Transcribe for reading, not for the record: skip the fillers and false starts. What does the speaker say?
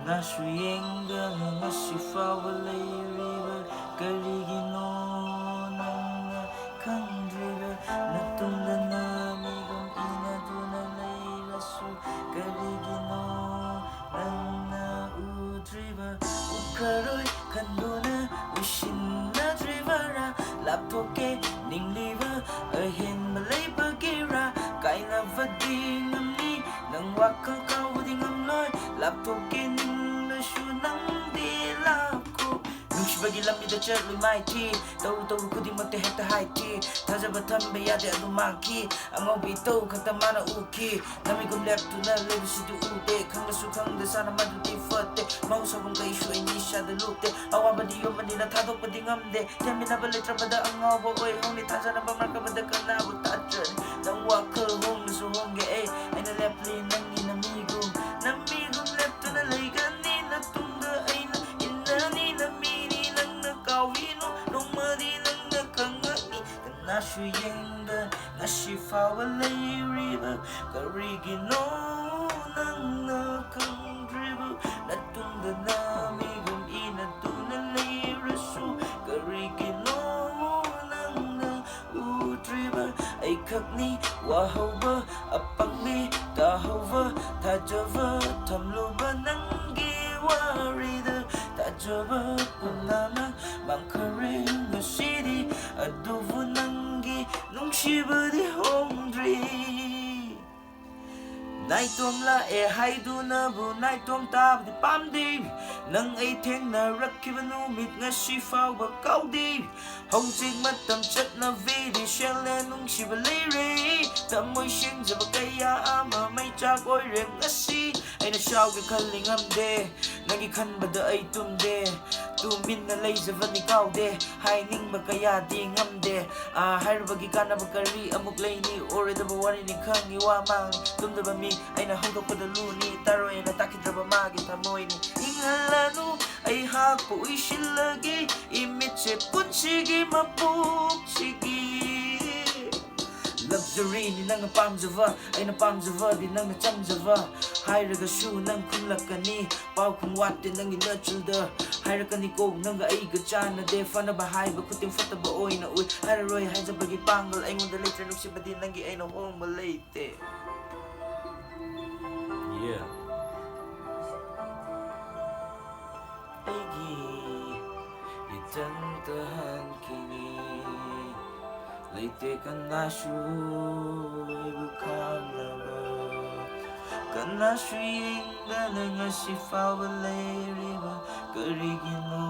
나수 ꯌꯦꯡꯗꯅ ꯉꯁꯤꯐꯥꯎꯕ ꯂꯩꯔꯤꯕ ꯀꯔꯤꯒꯤꯅꯣ ꯅꯪꯅ ꯈꯪꯗ꯭ꯔꯤꯕ ꯅꯇꯨꯡꯗ ꯅꯥꯃꯤꯒꯨꯝ ꯏꯅꯗꯨꯅ ꯂꯩꯔꯁꯨ ꯀꯔꯤꯒꯤꯅꯣ ꯅꯪꯅ 우드리바 우카로이 간도나 우신나드리바라 랍토케 닝리바 어힌 말레이바기라 까이나바디 남니 능 와칸 까우디 남로이 랍토케 닝르슈 낭디 랍코 눈시박이 랍니다 젤리 마이티 떠우떠우 그디못해 했다 하이티 다잡아 탐배야대 아도 많기 앙어비 또 갖다 많아 우키 남이금 랩두나 레비시도 우대 강가수 강대 사람마도 디퍼때 마우사공 가이슈 애니샤드 룩대 아와바디 요만이나 타독바디 ngam대 태미나발 레트라바다 앙어보 오이 홍리 타자나바 말까바다 까나보 따전 난 와크 홍수 홍게 에이 아이나 랩리 낭니 남이금 랩두나 레이가니 나 뚱다 아이나 인나니 남미니 낭나 까위노 농마디 낭나 강가니 나슈 옌다 나시파와 레이리바 가리기노 낭나 강드리바 나뚱다 나미금 이나두나 레이르수 가리기노 낭나 우드리바 아이캅니 와하우바 아빵미 다하우바 다저바 탐로바 낭기 와리드 다저바 뿐나마 망카링 너시디 아두부 낭기 농시바디 홈드리 나이톰 라에 하이두나부 나이톰 따브디 빰디 능 에이탱나 락키바 누밋 ngasi 파우바 까우디 홍직 마땀 chất 비디 셸레 농시바 레이리 담모이 신자바 까야 아마 마이짝 오이렉 ngasi 아이나 샤우게 칼링 암데 나기 칸바다 아이 tumde tumin na leizavani kaude haining ba kaya di ngamde hairabagi kanaba kari amuk leini oredaba wani ni khangi wa mang tumdaba mi aina hongdokpada luni taroy na takidraba magi tamoyni inhalanu ay hakpo ishilagi imitse punchigi mapukchigi Luxury ni nang napamjava ay napamjava di nang nachamjava hairagasu nang kunlakani pau kung wate nang inachulda hairagani ko nang ay gachana de fana ba haiba kuting fataba oy na uy hairoy haijabagi pangal ay ngunda later nuksiba din nangi ay no hong malate yeah Aigi itantahan kini Leite kanashu bukanaba kanashu inga nga sifawa leiriba karigino